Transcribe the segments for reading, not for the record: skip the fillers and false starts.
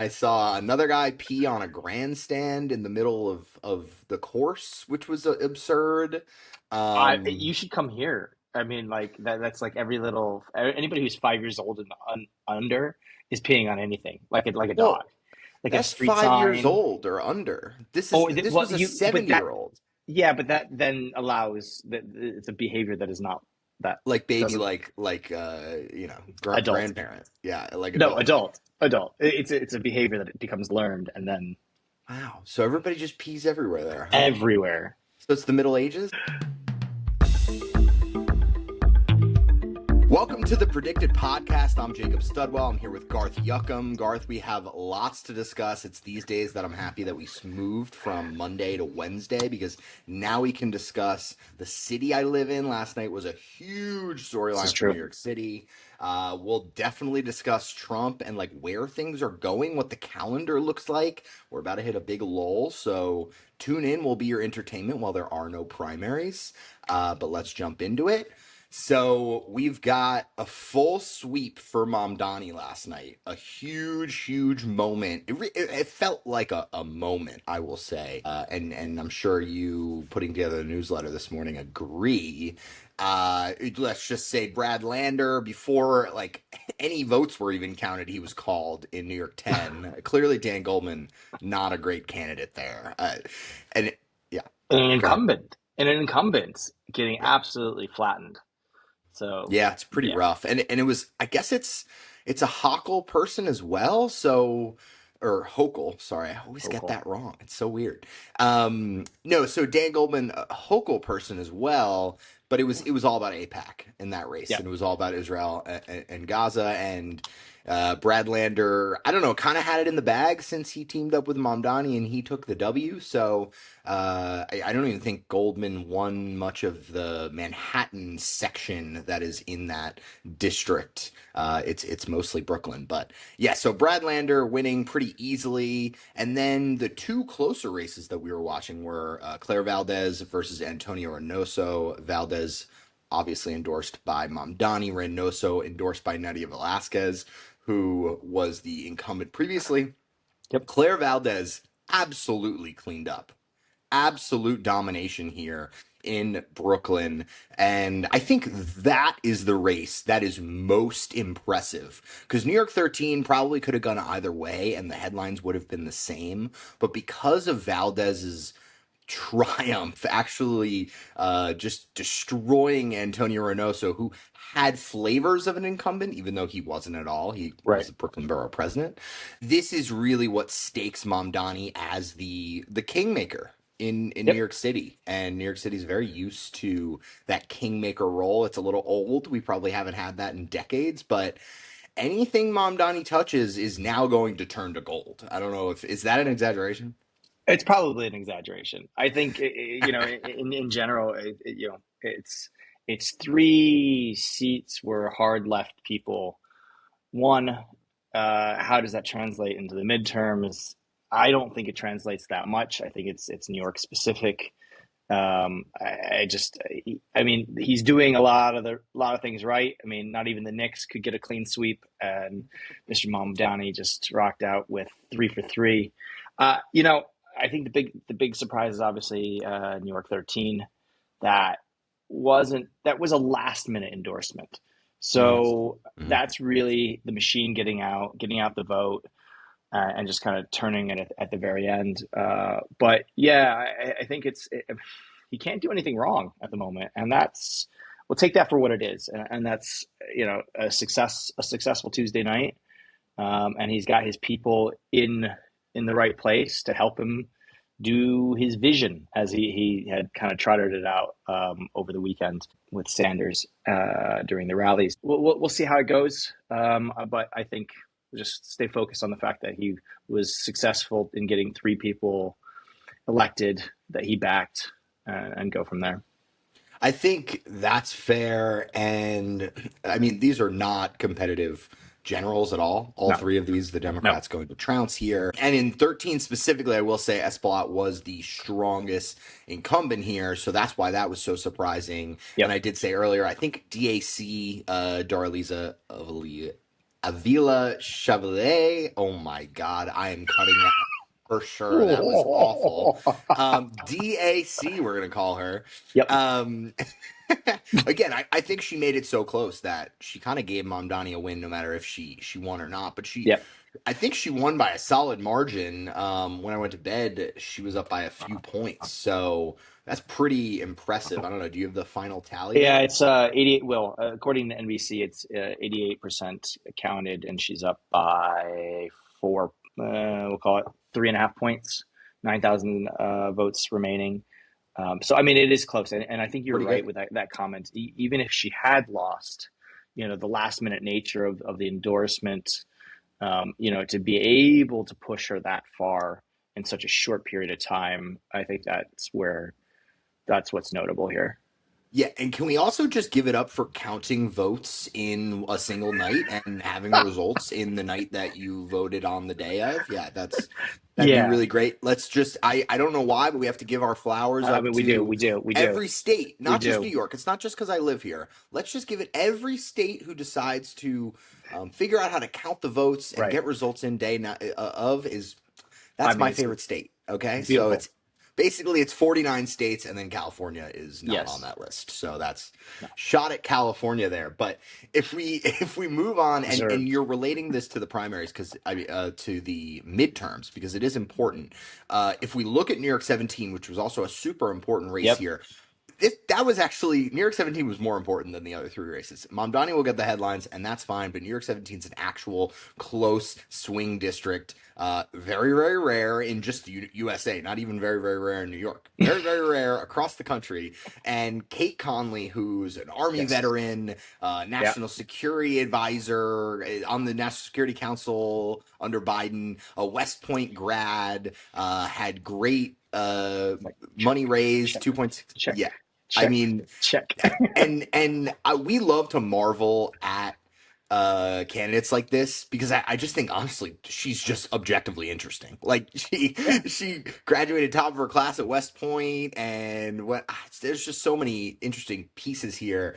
I saw another guy pee on a grandstand in the middle of the course, which was absurd. You Um, should come here. I mean, like that's like every little anybody who's 5 years old and under is peeing on anything, like a dog, well, like a that's street 5 years sign. old or under. Oh, This well, was a you but 70-year-old, yeah, but that then allows that it's a behavior that is not that like baby, doesn't adult. grandparent. Yeah, like No, adult. adult. It's a behavior that it becomes learned and then Wow. So everybody just pees everywhere there, huh? everywhere. So it's the Middle Ages? Welcome to the PredictIt Podcast. I'm Jacob Studwell. I'm here with Garth Juckem. Garth, we have lots to discuss. It's these days that I'm happy that we moved from Monday to Wednesday because now we can discuss the city I live in. Last night was a huge This is storyline for New true. York City. We'll definitely discuss Trump and like where things are going, what the calendar looks like. We're about to hit a big lull, so tune in. We'll be your entertainment while there are no primaries. But let's jump into it. So we've got a full sweep for Mamdani last night. A huge moment. It felt like a moment, I will say. And I'm sure you putting together the newsletter this morning agree. Let's just say Brad Lander, before like any votes were even counted, he was called in New York 10. Clearly, Dan Goldman, not a great candidate there. And yeah, An go ahead. incumbent and an incumbent getting Yeah. absolutely flattened. So Yeah, it's pretty yeah, rough. And it was, I guess it's a Hochul person as well, so or Hochul, sorry, I always get vocal. that wrong. It's so weird. No, so Dan Goldman, a Hochul person as well, but it was all about AIPAC in that race, Yeah. and it was all about Israel and Gaza and Brad Lander. I don't know, kind of had it in the bag since he teamed up with Mamdani and he took the W. So I don't even think Goldman won much of the Manhattan section that is in that district. It's mostly Brooklyn, but yeah. So Brad Lander winning pretty easily, and then the two closer races that we were watching were Claire Valdez versus Antonio Reynoso. Valdez obviously endorsed by Mamdani, Reynoso endorsed by Nadia Velasquez, who was the incumbent previously. Yep. Claire Valdez absolutely cleaned up. Absolute domination here in Brooklyn. And I think that is the race that is most impressive because New York 13 probably could have gone either way and the headlines would have been the same. But because of Valdez's triumph, actually just destroying Antonio Reynoso, who had flavors of an incumbent, even though he wasn't at all. He was Right. the Brooklyn Borough president. This is really what stakes Mamdani as the kingmaker in New Yep. York City. And New York City is very used to that kingmaker role. It's a little old. We probably haven't had that in decades, but anything Mamdani touches is now going to turn to gold. I don't know if is that an exaggeration? It's probably an exaggeration. I think in general, it's three seats where hard left people. One, how does that translate into the midterms? I don't think it translates that much. I think it's New York specific. I mean, he's doing a lot of things right. I mean, not even the Knicks could get a clean sweep, and Mr. Mamdani just rocked out with 3 for 3. You know, I think the big surprise is obviously New York 13. That that was a last minute endorsement. Mm-hmm. So that's really the machine getting out the vote, and just kind of turning it at the very end. But yeah, I think he can't do anything wrong at the moment, and we'll take that for what it is, and that's a successful Tuesday night, and he's got his people in the right place to help him do his vision as he had kind of trotted it out over the weekend with Sanders during the rallies. We'll see how it goes, but I think just stay focused on the fact that he was successful in getting 3 people elected that he backed, and go from there. I think that's fair. And I mean, these are not competitive generals at all. All No, three of these, the no, Democrats going to trounce here. And in 13 specifically, I will say Espaillat was the strongest incumbent here. So that's why that was so surprising. And yep, I did say earlier, I think DAC, Darializa, Avila Chevalier. Oh my God, I am cutting that for sure. That was awful. DAC, we're gonna call her. Yep. Um, again, I think she made it so close that she kind of gave Mamdani a win, no matter if she won or not. But Yep. I think she won by a solid margin. When I went to bed, she was up by a few points, so that's pretty impressive. I don't know. Do you have the final tally Yeah, there? it's 88. Well, according to NBC, it's 88% counted, and she's up by four. We'll call it 3.5 points. 9,000 votes remaining. So I mean, it is close, and I think you're Pretty right good. with that comment. Even if she had lost, the last minute nature of the endorsement, to be able to push her that far in such a short period of time, I think that's what's notable here. Yeah, and can we also just give it up for counting votes in a single night and having results in the night that you voted on the day of? Yeah, that'd be Yeah, really great. Let's just I don't know why, but we have to give our flowers I up mean, we do, to we do, we do, every state, we not just New do. York. It's not just because I live here. Let's just give it every state who decides to figure out how to count the votes and Right. get results in day of is I that's mean, my it's favorite state. Okay, so beautiful. it's basically it's 49 states, and then California is not on Yes. that list. So that's No, shot at California there. But if we if we move on, and deserved. you're relating this to the primaries because I mean to the midterms because it is important. If we look at New York 17, which was also a super important race Yep. here, that was actually New York 17 was more important than the other three races. Mamdani will get the headlines, and that's fine. But New York 17 is an actual close swing district. Very, very rare in just the USA. Not even very, very rare in New York. Very, very rare across the country. And Cait Conley, who's an Army Yes. veteran, Yeah. national security advisor on the National Security Council under Biden, a West Point grad, had great Like money check, raised, check, 2.6. check, Yeah, I check, mean, check. we love to marvel at candidates like this because I just think honestly she's just objectively interesting. Like Yeah. she graduated top of her class at West Point, and there's just so many interesting pieces here.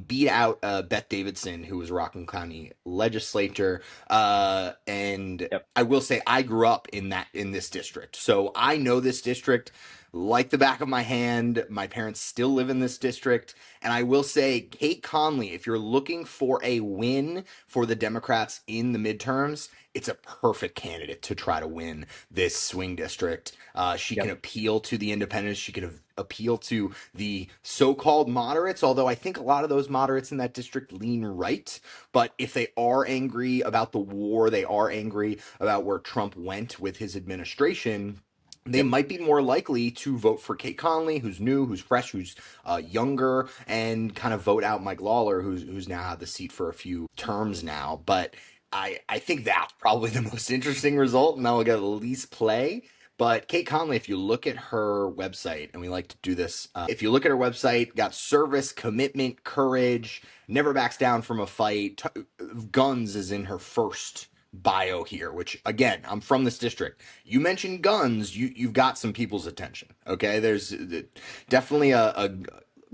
Beat out Beth Davidson, who was a Rockland County legislator, and Yep. I will say I grew up in this district, so I know this district like the back of my hand. My parents still live in this district. And I will say, Cait Conley, if you're looking for a win for the Democrats in the midterms, it's a perfect candidate to try to win this swing district. She can Yep. appeal to the independents. She can appeal to the so-called moderates, although I think a lot of those moderates in that district lean right. But if they are angry about the war, they are angry about where Trump went with his administration, they Yep. might be more likely to vote for Cait Conley, who's new, who's fresh, who's younger, and kind of vote out Mike Lawler, who's now had the seat for a few terms now. But I think that's probably the most interesting result, and that will get the least play. But Cait Conley, if you look at her website, and we like to do this, if you look at her website, got service, commitment, courage, never backs down from a fight. Guns is in her first bio here, which again, I'm from this district. You mentioned guns, you've got some people's attention. Okay, there's definitely a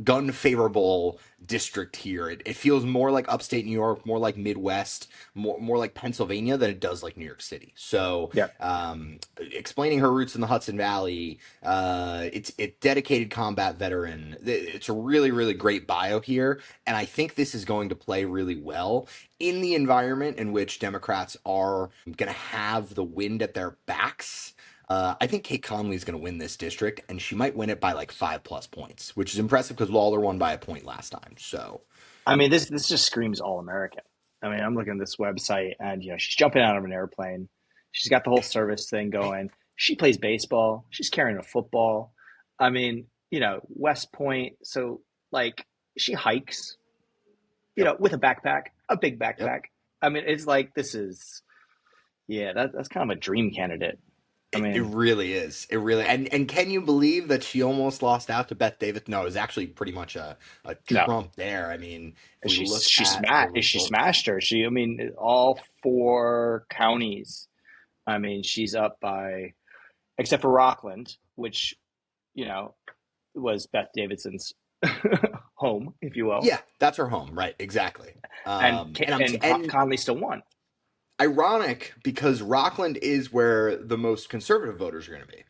gun favorable district here. It feels more like upstate New York, more like Midwest, more like Pennsylvania than it does like New York City. So, Yep. explaining her roots in the Hudson Valley, it's dedicated combat veteran. It's a really really great bio here, and I think this is going to play really well in the environment in which Democrats are going to have the wind at their backs. I think Cait Conley is going to win this district, and she might win it by like 5+ points, which is impressive because Lawler won by a point last time. So, I mean, this just screams all American. I mean, I'm looking at this website, and she's jumping out of an airplane. She's got the whole service thing right, going. She plays baseball. She's carrying a football. I mean, West Point. So like, she hikes. yep, With a backpack, a big yep. backpack. I mean, it's like this is, yeah, that's kind of a dream candidate. I It mean, really is. It really and can you believe that she almost lost out to Beth Davis? No, it was actually pretty much a no, Trump there. I mean, if we she look she at the smashed she results, smashed her. I mean, all four counties. I mean, she's up by, except for Rockland, which you know was Beth Davidson's. home, if you will. Yeah, that's her home, right? Exactly. And And Conley still won. ironic because Rockland is where the most conservative voters are going to be.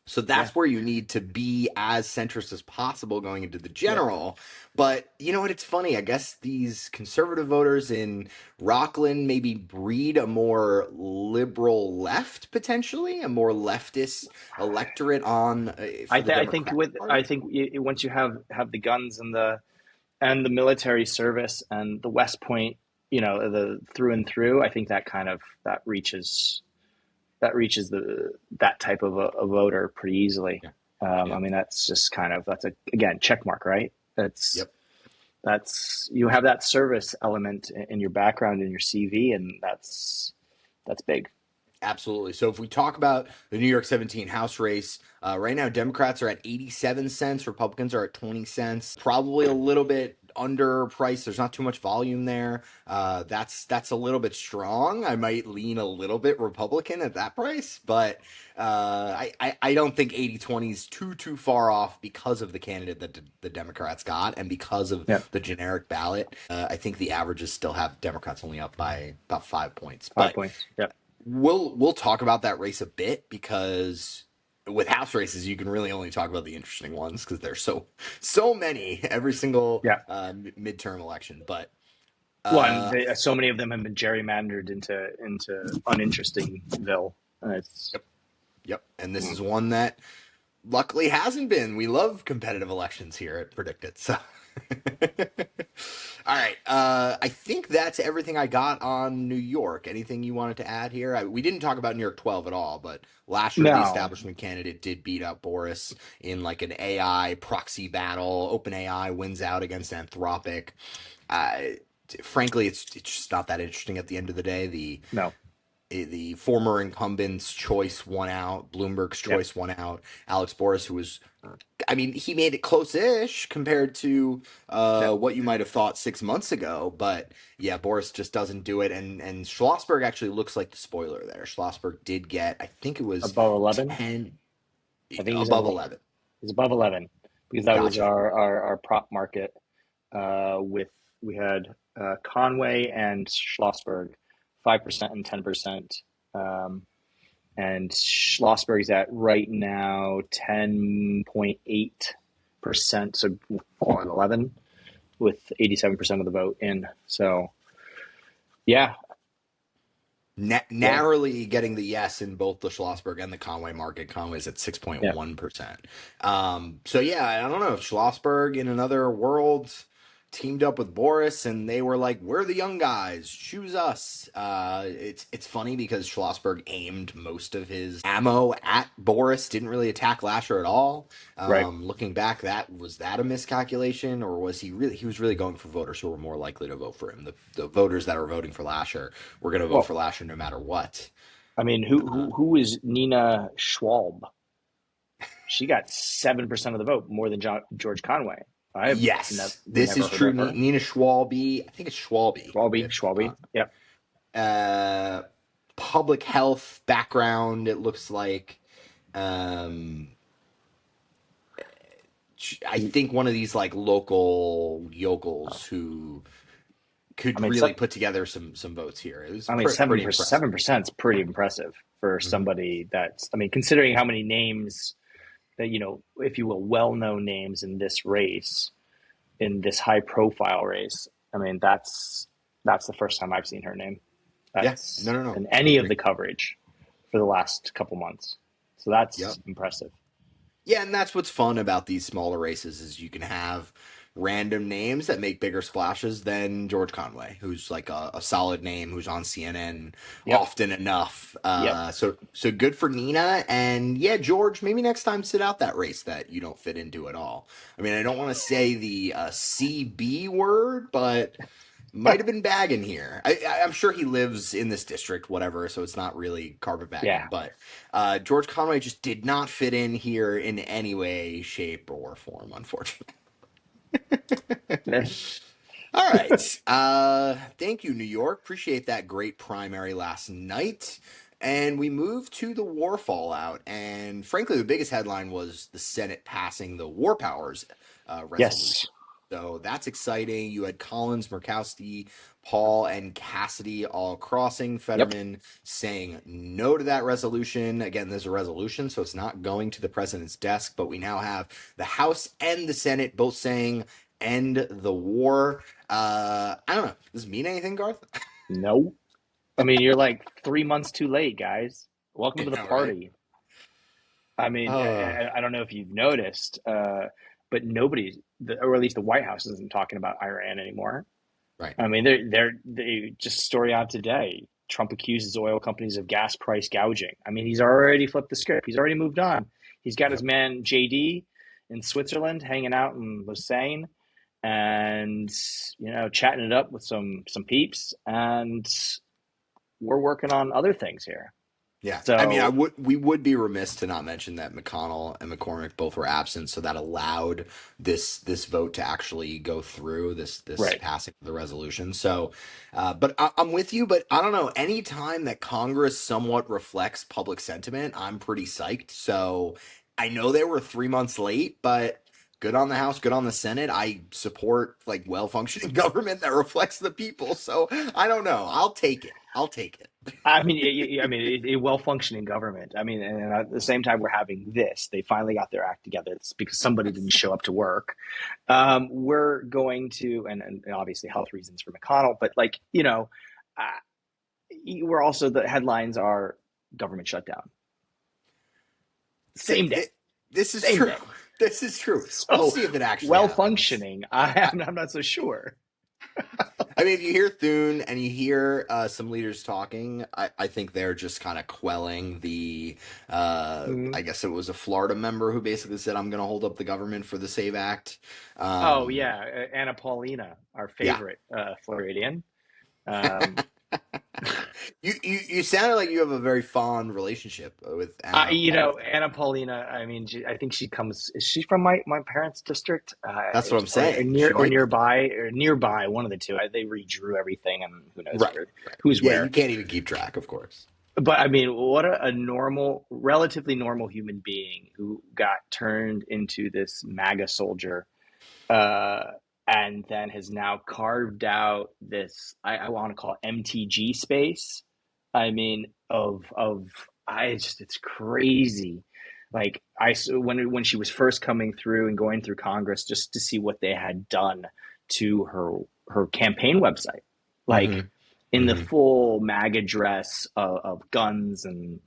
So Yeah, that's where you need to be as centrist as possible going into the yeah. general. But you know what? It's funny. I guess these conservative voters in Rockland maybe breed a more liberal left, potentially, a more leftist electorate on for the I think Democratic with I Party. think once you have the guns and the military service and the West Point, the through and through, I think that kind of that reaches that type of a voter pretty easily. Yeah. I Yep. mean, that's just that's a again check mark, right? Yep. That's you have that service element in your background in your CV, and that's big. Absolutely. So if we talk about the New York 17 House race, right now Democrats are at 87 cents, Republicans are at 20 cents. Probably a little bit underpriced. There's not too much volume there. That's a little bit strong. I might lean a little bit Republican at that price, but I don't think 80-20 is too far off because of the candidate that the Democrats got and because of Yeah, the generic ballot. I think the averages still have Democrats only up by about 5 points, 5 points. Yeah, we'll talk about that race a bit because with house races you can really only talk about the interesting ones because there's so many every single yeah. midterm election. But Well, and uh, so many of them have been gerrymandered into uninterestingville. It's yep, yep, and this is one that luckily hasn't been. We love competitive elections here at PredictIt. So, all right. I think that's everything I got on New York. Anything you wanted to add here? We didn't talk about New York 12 at all, but Lasher, the no, establishment candidate, did beat out Boris in like an AI proxy battle. OpenAI wins out against Anthropic. Uh, Frankly, it's just not that interesting at the end of the day. no. The former incumbent's choice won out. Bloomberg's Yep, choice won out. Alex Boris, who was, I mean, he made it close-ish compared to yep. what you might have thought 6 months ago. But yeah, Boris just doesn't do it. And Schlossberg actually looks like the spoiler there. Schlossberg did get, I think it was Above 11. 10 I think above 11. he's above 11 because that was Gotcha. our prop market. With we had Conway and Schlossberg, 5% and 10%. And Schlossberg's at right now 10.8%, so on 11 with 87% of the vote in. So yeah, yeah, Narrowly getting the yes in both the Schlossberg and the Conway market. Conway's at yeah. 6.1%. So yeah, I don't know if Schlossberg in another world teamed up with Boris and they were like, we're the young guys, choose us. It's funny because Schlossberg aimed most of his ammo at Boris, didn't really attack Lasher at all. Right. Looking back, was that a miscalculation, or was he was really going for voters who were more likely to vote for him? The voters that are voting for Lasher were going to vote Well, for Lasher no matter what. I mean, who is Nina Schwalb? She got 7% of the vote, more than George Conway. I've Yes, this never is heard true. of her. Nina Schwalbe, I think it's Schwalbe. If Schwalbe. Yep. uh, public health background, it looks like. Um, I think one of these like local yokels who I could mean, really put together some votes here. It was pretty impressive. 7% is pretty impressive for Mhm. somebody that's. I mean, considering how many names that if you will, well-known names in this race, in this high-profile race. I mean, that's the first time I've seen her name. Yeah, That's no, in I any of agree. the coverage for the last couple months. So that's Yep. impressive. Yeah, and that's what's fun about these smaller races is you can have random names that make bigger splashes than George Conway, who's like a solid name, who's on CNN Yep. often enough. Yep. So good for Nina, and yeah, George, maybe next time sit out that race that you don't fit into at all. I mean, I don't want to say the CB word, but might have been bagging here. I'm sure he lives in this district, whatever, so it's not really carpet bagging. Yeah. But George Conway just did not fit in here in any way, shape, or form, unfortunately. All right. Thank you, New York. Appreciate that great primary last night. And we move to the war fallout. And frankly, the biggest headline was the Senate passing the War Powers Yes. resolution. So that's exciting. You had Collins, Murkowski, Paul, and Cassidy all crossing. Yep. Fetterman saying no to that resolution. Again, there's a resolution, so it's not going to the president's desk, but we now have the House and the Senate both saying end the war. I don't know. Does it mean anything, Garth? No. I mean, you're like 3 months too late, guys. Welcome to the Yeah, right. party. I mean, Oh, I don't know if you've noticed, but nobody, or at least the White House, isn't talking about Iran anymore. right. I mean, they just story out today. Trump accuses oil companies of gas price gouging. I mean, he's already flipped the script. He's already moved on. He's got his Yep. man JD in Switzerland hanging out in Lausanne and chatting it up with some peeps, and we're working on other things here. Yeah, I mean, So we would be remiss to not mention that McConnell and McCormick both were absent, so that allowed this vote to actually go through this right. passing of the resolution. So, but I'm with you, but I don't know. Any time that Congress somewhat reflects public sentiment, I'm pretty psyched. So I know they were 3 months late, but good on the House, good on the Senate. I support like well-functioning government that reflects the people. So I don't know. I'll take it. I'll take it. I mean, a well-functioning government. I mean, and at the same time, we're having this. They finally got their act together. It's because somebody didn't show up to work. We're going to, and obviously health reasons for McConnell, but we're also, the headlines are government shutdown. Same day, This is same true. day. This is true. We'll So see if it actually well happens. functioning. I'm not so sure. I mean, if you hear Thune and you hear some leaders talking, I think they're just kind of quelling the. Mhm. I guess it was a Florida member who basically said, "I'm going to hold up the government for the Save Act." Oh Um, yeah, Anna Paulina, our yeah, favorite Floridian. Um, you sounded like you have a very fond relationship with Anna Paul. Anna Paulina. I mean, I think she comes. Is she from my parents' district, That's what I'm or saying. She might be. nearby? One of the two. They redrew everything, and who knows Right, right. who's Yeah, you where. can't even keep track, of course. But I mean, what a normal, relatively normal human being who got turned into this MAGA soldier, uh, and then has now carved out this, I want to call it MTG space. I mean, it's crazy. Like when she was first coming through and going through Congress, just to see what they had done to her campaign website, like Hmm. in the Hmm. full MAGA dress of guns and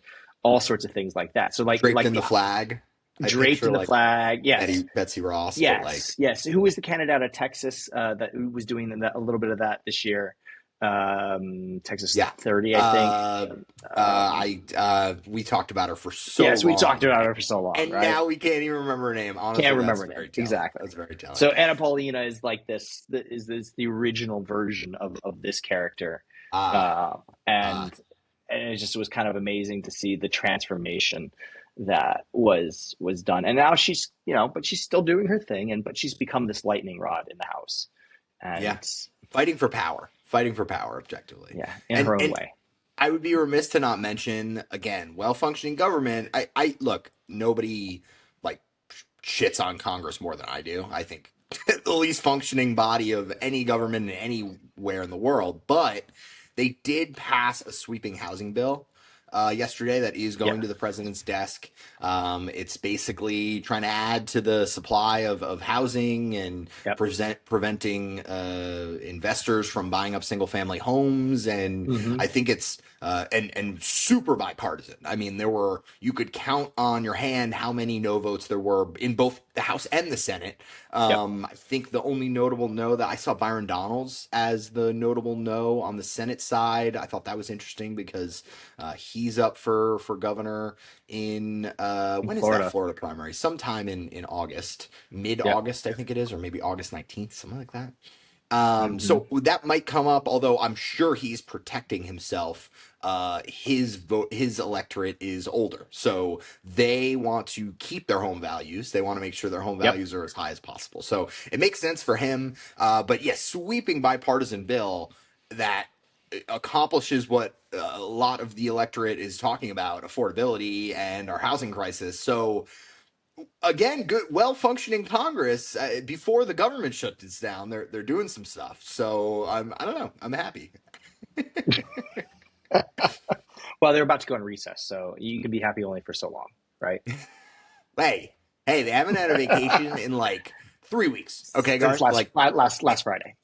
all sorts of things like that. So Draped in the flag. I draped picture in the like flag. Yes, Betsy Ross, but like yes, yes. Who was the candidate out of Texas that was doing a little bit of that this year? Texas yeah. 30, I think. I We talked about her for so Yes, we talked long, about her for so long, and right? now we can't even remember her name. Can't Honestly, that's remember her name very telling. exactly. That's very telling. So Anna Paulina is like this the original version of this character, Ah, uh, and it just was kind of amazing to see the transformation that was done. And now she's but she's still doing her thing, but she's become this lightning rod in the House, yeah, and fighting for power, objectively, yeah, in and her own and way. I would be remiss to not mention again, well-functioning government. I look, nobody like shits on Congress more than I do. I think the least functioning body of any government anywhere in the world, but they did pass a sweeping housing bill yesterday that is Yeah. going to the president's desk. It's basically trying to add to the supply of housing and Yep. preventing investors from buying up single family homes. And Hmm. I think it's and super bipartisan. I mean, you could count on your hand how many no votes there were in both the House and the Senate. Yep. I think the only notable no that I saw Byron Donalds as the notable no on the Senate side. I thought that was interesting because he's up for governor in In when is that Florida. Florida primary? Sometime in August, mid Yep. August, I think it is, or maybe August 19th, something like that. Hmm. So that might come up, although I'm sure he's protecting himself. His electorate is older, so they want to keep their home values. They want to make sure their home Yep. values are as high as possible. So it makes sense for him. But yes, sweeping bipartisan bill that accomplishes what a lot of the electorate is talking about: affordability and our housing crisis. So Again, good, well-functioning Congress before the government shuts down. They're doing some stuff. So I don't know. I'm happy. Well, they're about to go on recess, so you can be happy only for so long, right? Hey, hey, they haven't had a vacation in like 3 weeks. Okay, Since Garth. Like, last Friday.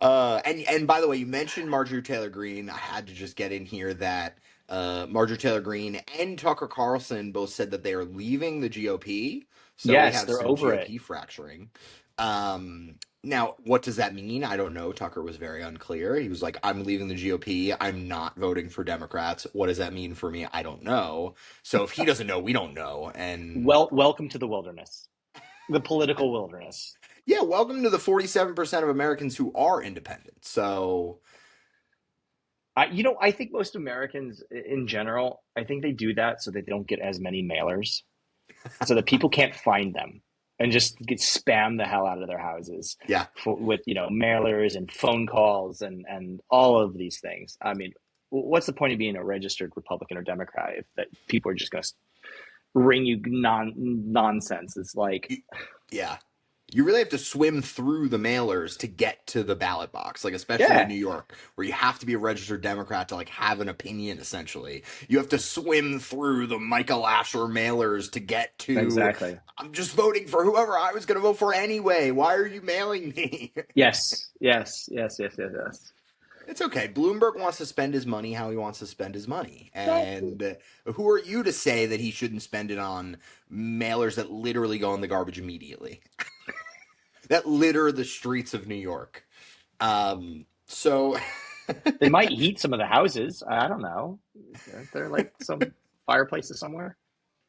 and by the way, you mentioned Marjorie Taylor Greene. I had to just get in here that Marjorie Taylor Greene and Tucker Carlson both said that they are leaving the GOP. So we Yes, have they're some over it. GOP fracturing. Now, what does that mean? I don't know. Tucker was very unclear. He was like, I'm leaving the GOP. I'm not voting for Democrats. What does that mean for me? I don't know. So if he doesn't know, we don't know. And Welcome to the wilderness, the political wilderness. yeah, welcome to the 47% of Americans who are independent. So I think most Americans in general, I think they do that so that they don't get as many mailers, so that people can't find them and just get spam the hell out of their houses yeah, with mailers and phone calls and all of these things. I mean, what's the point of being a registered Republican or Democrat if that people are just going to ring you nonsense? It's like, yeah. You really have to swim through the mailers to get to the ballot box, like especially in yeah, New York, where you have to be a registered Democrat to like have an opinion. Essentially, you have to swim through the Micah Lasher mailers to get to. exactly. I'm just voting for whoever I was going to vote for anyway. Why are you mailing me? Yes, yes, yes, yes, yes, yes. It's okay. Bloomberg wants to spend his money how he wants to spend his money, No, and who are you to say that he shouldn't spend it on mailers that literally go in the garbage immediately? That litter the streets of New York. So they might heat some of the houses. I don't know. They're like some fireplaces somewhere.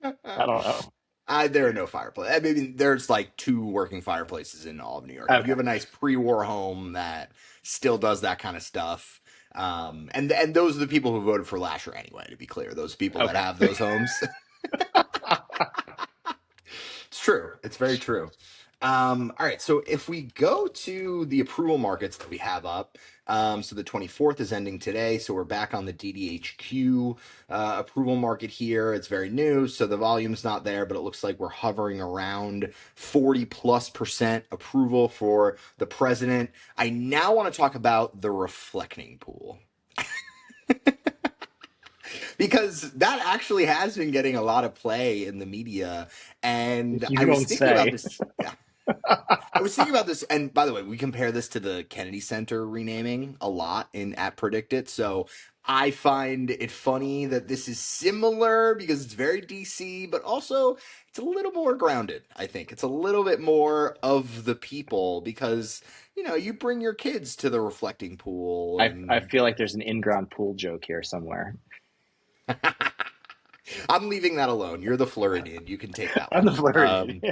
I don't know. there are no fireplaces. I mean, there's like two working fireplaces in all of New York. If you Okay. have a nice pre-war home that still does that kind of stuff, and those are the people who voted for Lasher anyway. To be clear, those people that Okay. have those homes. It's true. It's very true. All right. So if we go to the approval markets that we have up, so the 24th is ending today. So we're back on the DDHQ approval market here. It's very new. So the volume's not there, but it looks like we're hovering around 40+% approval for the president. I now want to talk about the reflecting pool. Because that actually has been getting a lot of play in the media. And I You was don't thinking about say. this. Yeah, I was thinking about this, and by the way, we compare this to the Kennedy Center renaming a lot in at PredictIt. So I find it funny that this is similar because it's very DC, but also it's a little more grounded. I think it's a little bit more of the people because you bring your kids to the reflecting pool I and feel like there's an in-ground pool joke here somewhere. I'm leaving that alone. You're the Floridian. You can take that I'm the one. Floridian.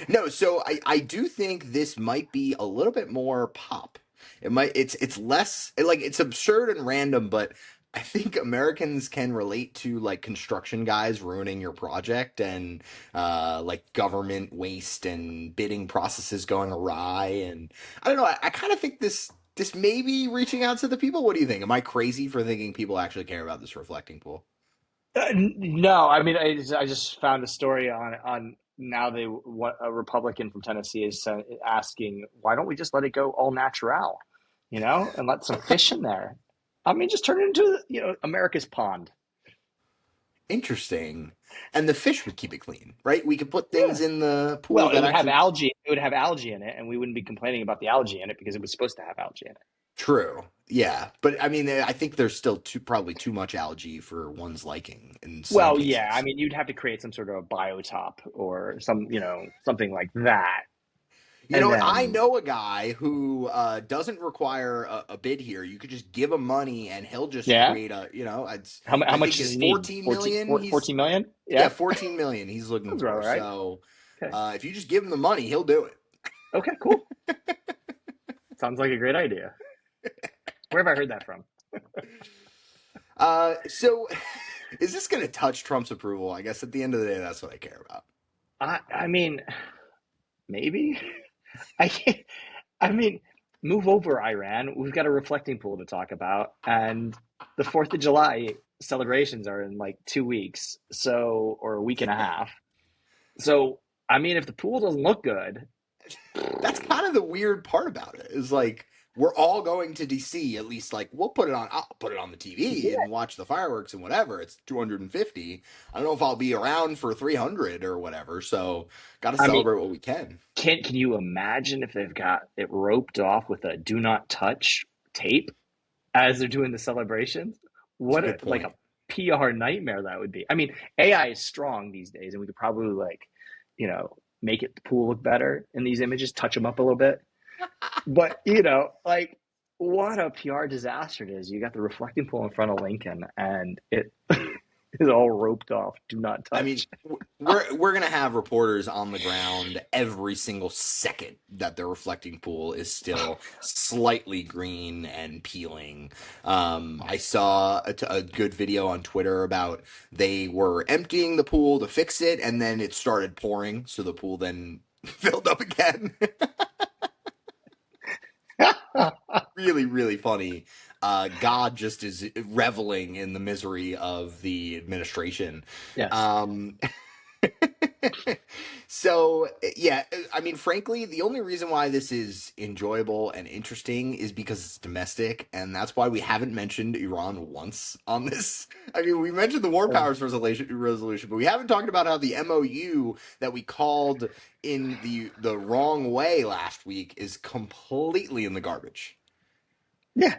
No, so I do think this might be a little bit more pop. It's less like it's absurd and random, but I think Americans can relate to like construction guys ruining your project and like government waste and bidding processes going awry. And I don't know. I kind of think this may be reaching out to the people. What do you think? Am I crazy for thinking people actually care about this reflecting pool? No, I mean, I just found a story on now what a Republican from Tennessee is asking, why don't we just let it go all natural, and let some fish in there? I mean, just turn it into, America's pond. Interesting. And the fish would keep it clean, right? We could put Yeah. things in the pool Well, it that would have actually algae. It would have algae in it, and we wouldn't be complaining about the algae in it because it was supposed to have algae in it. true. Yeah, but I mean, I think there's still probably too much algae for one's liking in some Well, yeah, I cases. mean, you'd have to create some sort of a biotop or something like that, You know and what? I then know a guy who doesn't require a bid here. You could just give him money and he'll just yeah. create How I much think does it's he need? 14 14, million. 14 million? Yeah, Yeah, 14 million he's looking sounds about for. right. So Okay. if you just give him the money, he'll do it. Okay, cool. Sounds like a great idea. Where have I heard that from? So is this going to touch Trump's approval? I guess at the end of the day, that's what I care about. I mean, maybe. I I mean, move over, Iran. We've got a reflecting pool to talk about, and the 4th of July celebrations are in like 2 weeks, so or a week and a half. So, I mean, if the pool doesn't look good, That's kind of the weird part about it. Is like we're all going to DC. At least like we'll put it on. I'll put it on the TV yeah, and watch the fireworks and whatever. It's 250. I don't know if I'll be around for 300 or whatever. So got to I mean, celebrate what we can. can you imagine if they've got it roped off with a do not touch tape as they're doing the celebrations? It's a What a good like a point. PR nightmare that would be. I mean, AI is strong these days, and we could probably make it the pool look better in these images, touch them up a little bit. But like what a PR disaster it is. You got the reflecting pool in front of Lincoln, and it is all roped off. Do not I mean, touch. we're gonna have reporters on the ground every single second that the reflecting pool is still slightly green and peeling. I saw a good video on Twitter about they were emptying the pool to fix it, and then it started pouring, so the pool then filled up again. Really, really funny. God just is reveling in the misery of the administration. Yes. Um, So, yeah, I mean, frankly, the only reason why this is enjoyable and interesting is because it's domestic, and that's why we haven't mentioned Iran once on this. I mean, we mentioned the War Powers resolution, but we haven't talked about how the MOU that we called in the wrong way last week is completely in the garbage. Yeah.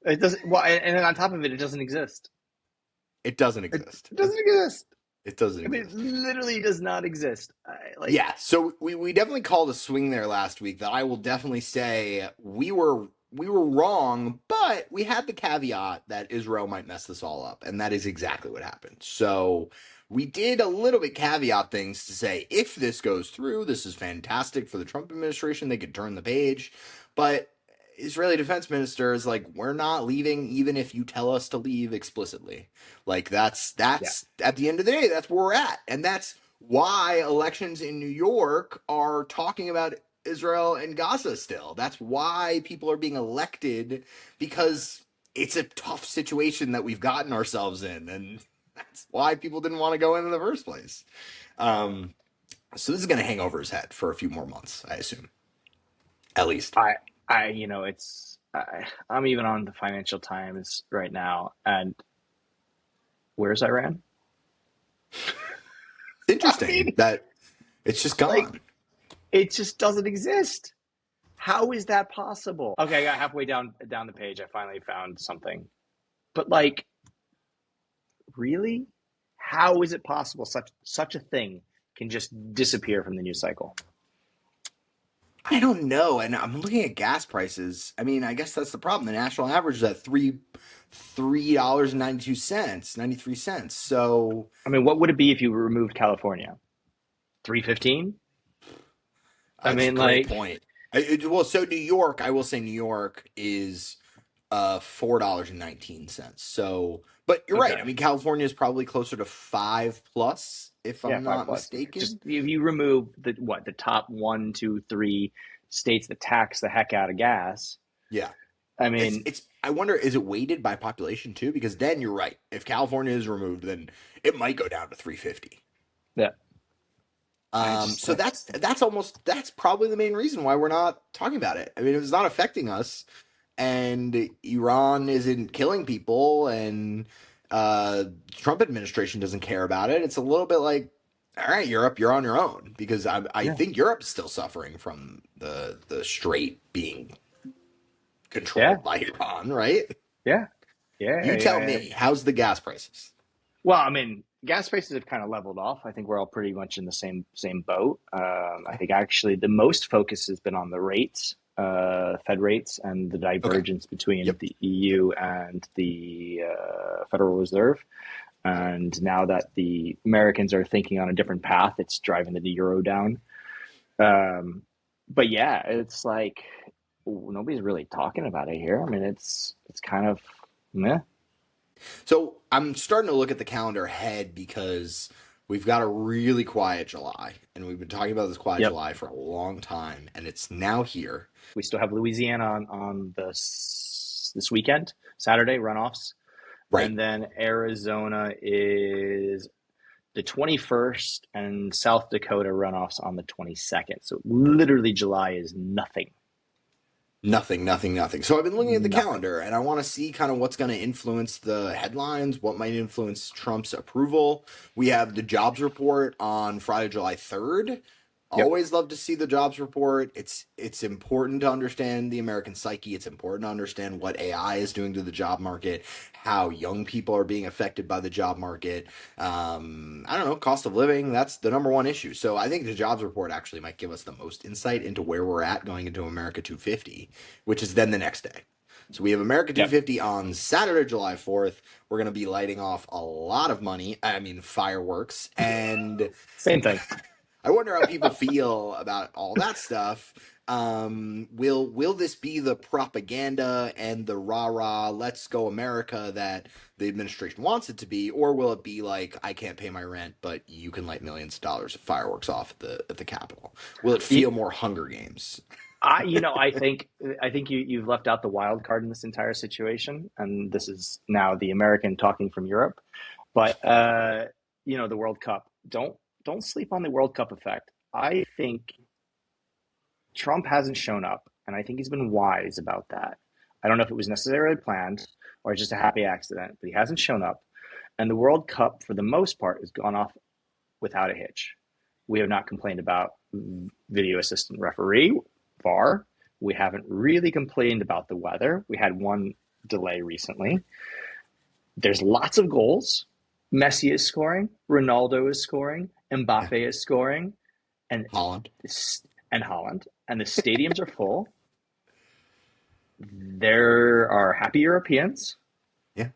It doesn't. Well, and then on top of it, it doesn't exist. It doesn't It, exist. it doesn't exist. It doesn't I mean, it exist. literally does not exist. Yeah, so we definitely called a swing there last week that I will definitely say we were wrong, but we had the caveat that Israel might mess this all up, and that is exactly what happened. So we did a little bit caveat things to say if this goes through, this is fantastic for the Trump administration. They could turn the page, but Israeli defense minister is like, we're not leaving even if you tell us to leave explicitly. Like Yeah. that's at the end of the day, that's where we're at, and that's why elections in New York are talking about Israel and Gaza still. That's why people are being elected, because it's a tough situation that we've gotten ourselves in, and that's why people didn't want to go in the first place. Um, so this is going to hang over his head for a few more months, I assume, at least. I, I'm even on the Financial Times right now, and where's Iran? It's I interesting mean, that it's just like, gone. it just doesn't exist. How is that possible? Okay, I got halfway down the page. I finally found something. But like, really? How is it possible such a thing can just disappear from the news cycle? I don't know, and I'm looking at gas prices. I mean, I guess that's the problem. The national average is at $3.92, 93 cents. So I mean, what would it be if you removed California? 315? I it's a mean, great like, point. Well, so New York, I will say New York is $4.19. So, but you're right. I okay. mean, California is probably closer to 5 plus, if Yeah, I'm five not plus. Just mistaken. if you remove the top one, two, three states that tax the heck out of gas. Yeah. I It's mean, it's I wonder, is it weighted by population too? Because then you're right. If California is removed, then it might go down to 350. yeah, I just So that's probably the main reason why we're not talking about it. I mean, if it's not affecting us, and Iran isn't killing people, and Trump administration doesn't care about it, it's a little bit like, all right, Europe, you're on your own, because I yeah, think Europe's still suffering from the Strait being yeah, controlled by Iran, right? yeah, yeah, You tell yeah. me, how's the gas prices? Well, I mean, gas prices have kind of leveled off. I think we're all pretty much in the same boat. I Okay. think actually the most focus has been on the rates, Fed rates, and the Okay. divergence between Yep. the EU and the Federal Reserve. And now that the Americans are thinking on a different path, it's driving the euro down. Um, but yeah, it's like nobody's really talking about it here. I mean, it's kind of meh. So I'm starting to look at the calendar ahead because we've got a really quiet July, and we've been talking about this quiet Yep. July for a long time, and it's now here. We still have Louisiana on this weekend, Saturday runoffs, Right. and then Arizona is the 21st, and South Dakota runoffs on the 22nd. So literally July is nothing. Nothing, nothing, nothing. So I've been looking at the Nothing. calendar and I want to see kind of what's going to influence the headlines, what might influence Trump's approval. We have the jobs report on Friday, July 3rd. Yep. Always love to see the jobs report. It's important to understand the American psyche. It's important to understand what AI is doing to the job market, how young people are being affected by the job market. I don't know, cost of living, that's the number one issue. So I think the jobs report actually might give us the most insight into where we're at going into America 250, which is then the next day. So we have America Yep. 250 on Saturday, July 4th. We're going to be lighting off a lot of money. I mean, fireworks. And Same thing. I wonder how people feel about all that stuff. Will this be the propaganda and the rah-rah, let's go America that the administration wants it to be, or will it be like, I can't pay my rent, but you can light millions of dollars of fireworks off at the Capitol? Will it feel more Hunger Games? I think you've left out the wild card in this entire situation, and this is now the American talking from Europe. But the World Cup. Don't sleep on the World Cup effect. I think Trump hasn't shown up, and I think he's been wise about that. I don't know if it was necessarily planned or just a happy accident, but he hasn't shown up. And the World Cup, for the most part, has gone off without a hitch. We have not complained about video assistant referee, VAR. We haven't really complained about the weather. We had one delay recently. There's lots of goals. Messi is scoring. Ronaldo is scoring. Mbappe is scoring. And Holland. Holland. And the stadiums are full. There are happy Europeans. Yeah.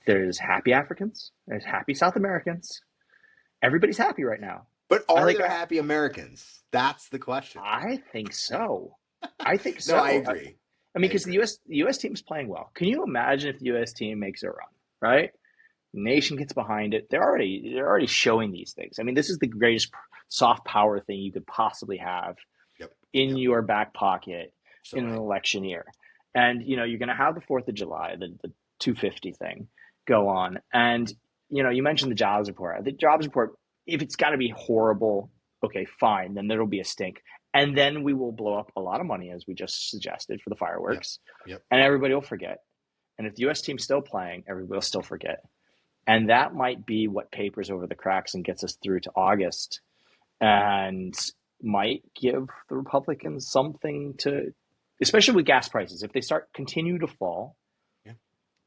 There's happy Africans. There's happy South Americans. Everybody's happy right now. But are there happy Americans? That's the question. I think so. I think so. No, I agree. I mean, because the U.S. team is playing well. Can you imagine if the U.S. team makes a run, right? Nation gets behind it. They're already showing these things. I mean, this is the greatest soft power thing you could possibly have in your back pocket in an election year. And, you're going to have the 4th of July, the 250 thing go on. And, you mentioned the jobs report. The jobs report, if it's got to be horrible, okay, fine, then there'll be a stink. And then we will blow up a lot of money, as we just suggested, for the fireworks. Yep. And everybody will forget. And if the U.S. team's still playing, everybody will still forget. And that might be what papers over the cracks and gets us through to August and might give the Republicans something to, especially with gas prices. If they continue to fall,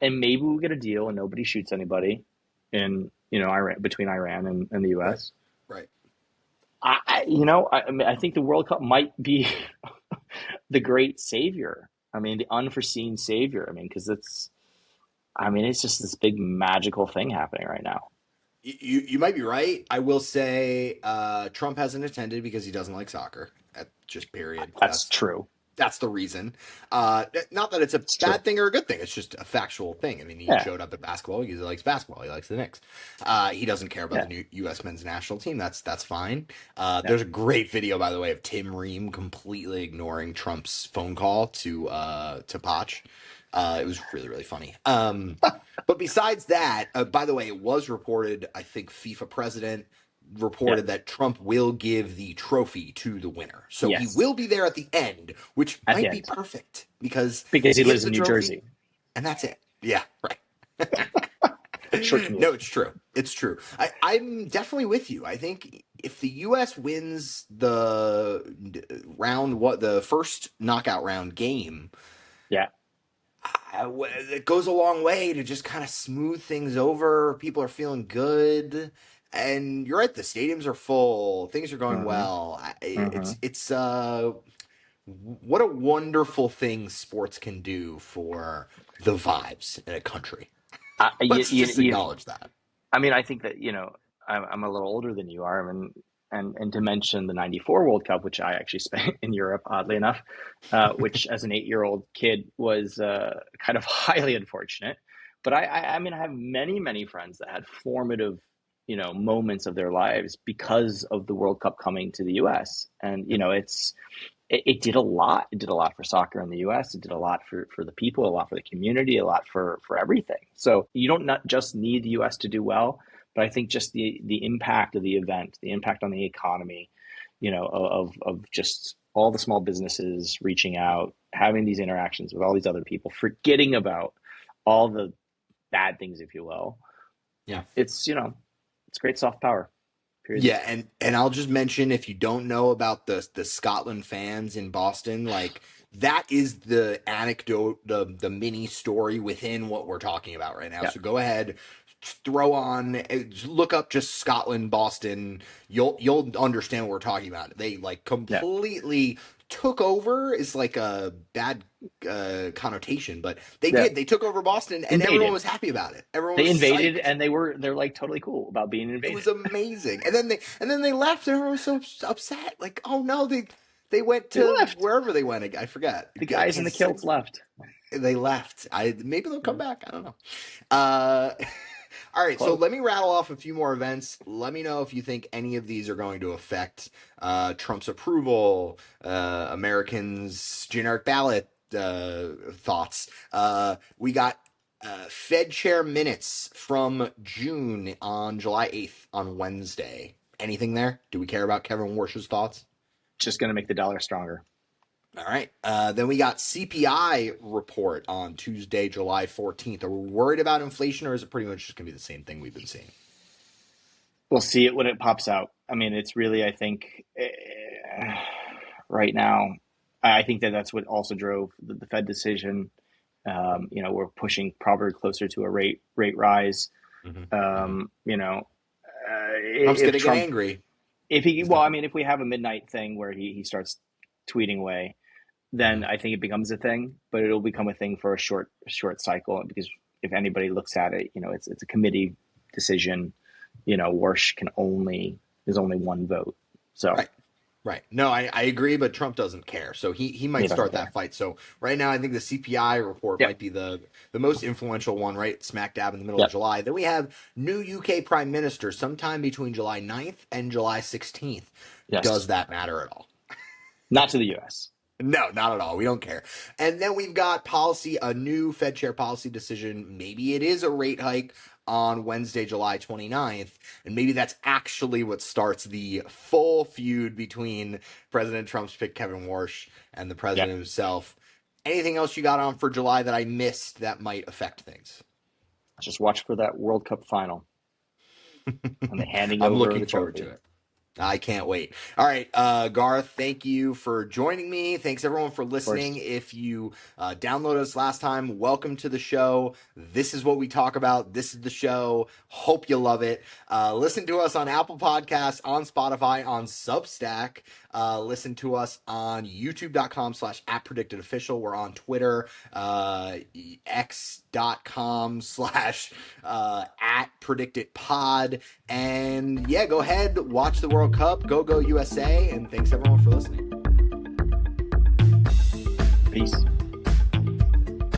and maybe we'll get a deal and nobody shoots anybody in, Iran, between Iran and the U.S. Right. I think the World Cup might be the great savior. I mean, the unforeseen savior. I mean, because it's just this big magical thing happening right now. You might be right. I will say Trump hasn't attended because he doesn't like soccer. Just period. That's true. That's the reason. Not that it's a bad thing or a good thing. It's just a factual thing. I mean, he showed up at basketball because he likes basketball. He likes the Knicks. He doesn't care about the new U.S. men's national team. That's fine. There's a great video, by the way, of Tim Ream completely ignoring Trump's phone call to Potch. It was really, really funny. But besides that, by the way, it was reported, I think FIFA president reported that Trump will give the trophy to the winner. So he will be there at the end, which might be perfect because he lives in New Jersey. And that's it. Yeah, right. Short No, it's true. It's true. I'm definitely with you. I think if the U.S. wins the the first knockout round game, it goes a long way to just kind of smooth things over. People are feeling good. And you're right, the stadiums are full. Things are going well. It's what a wonderful thing sports can do for the vibes in a country. Let's just acknowledge that. I mean, I think that, I'm a little older than you are, and to mention the '94 World Cup, which I actually spent in Europe, oddly enough, which as an 8-year-old kid was kind of highly unfortunate. But I mean, I have many, many friends that had formative moments of their lives because of the World Cup coming to the U.S. And, it did a lot. It did a lot for soccer in the U.S. It did a lot for the people, a lot for the community, a lot for everything. So you don't not just need the U.S. to do well, but I think just the impact of the event, the impact on the economy, of just all the small businesses reaching out, having these interactions with all these other people, forgetting about all the bad things, if you will. Yeah. It's great soft power. Period. Yeah, and I'll just mention, if you don't know about the Scotland fans in Boston, like, that is the anecdote, the mini story within what we're talking about right now. Yeah. So go ahead, look up just Scotland, Boston. You'll understand what we're talking about. They like completely took over is like a bad connotation, but they did. They took over Boston, and everyone was happy about it. Everyone was invaded, psyched. and they're like totally cool about being invaded. It was amazing. And then they left, and everyone was so upset. Like, oh no, they went to wherever they went. I forgot. The guys in the kilts left. They left. Maybe they'll come back. I don't know. All right, so let me rattle off a few more events. Let me know if you think any of these are going to affect Trump's approval, Americans' generic ballot thoughts. We got Fed chair minutes from June on July 8th on Wednesday. Anything there? Do we care about Kevin Warsh's thoughts? Just going to make the dollar stronger. All right. Then we got CPI report on Tuesday, July 14th. Are we worried about inflation, or is it pretty much just going to be the same thing we've been seeing? We'll see it when it pops out. I mean, it's really, I think, right now, I think that's what also drove the Fed decision. We're pushing probably closer to a rate rise. Mm-hmm. Trump's going to get angry. If we have a midnight thing where he starts tweeting away, then I think it becomes a thing, but it'll become a thing for a short cycle, because if anybody looks at it, it's a committee decision. Warsh there's only one vote. So Right. No, I agree, but Trump doesn't care. So he might start that fight. So right now, I think the CPI report might be the most influential one, right? Smack dab in the middle of July. Then we have new UK Prime Minister sometime between July 9th and July 16th. Yes. Does that matter at all? Not to the U.S. No, not at all. We don't care. And then we've got a new Fed chair policy decision. Maybe it is a rate hike on Wednesday, July 29th. And maybe that's actually what starts the full feud between President Trump's pick, Kevin Warsh, and the president himself. Anything else you got on for July that I missed that might affect things? Just watch for that World Cup final. And the handing I'm over looking forward to it. I can't wait. All right, Garth, thank you for joining me. Thanks, everyone, for listening. If you downloaded us last time, welcome to the show. This is what we talk about. This is the show. Hope you love it. Listen to us on Apple Podcasts, on Spotify, on Substack. Listen to us on youtube.com/@PredictItOfficial. We're on Twitter, x.com/@PredictItPod. And go ahead, watch the World Cup. Go USA. And thanks everyone for listening. Peace.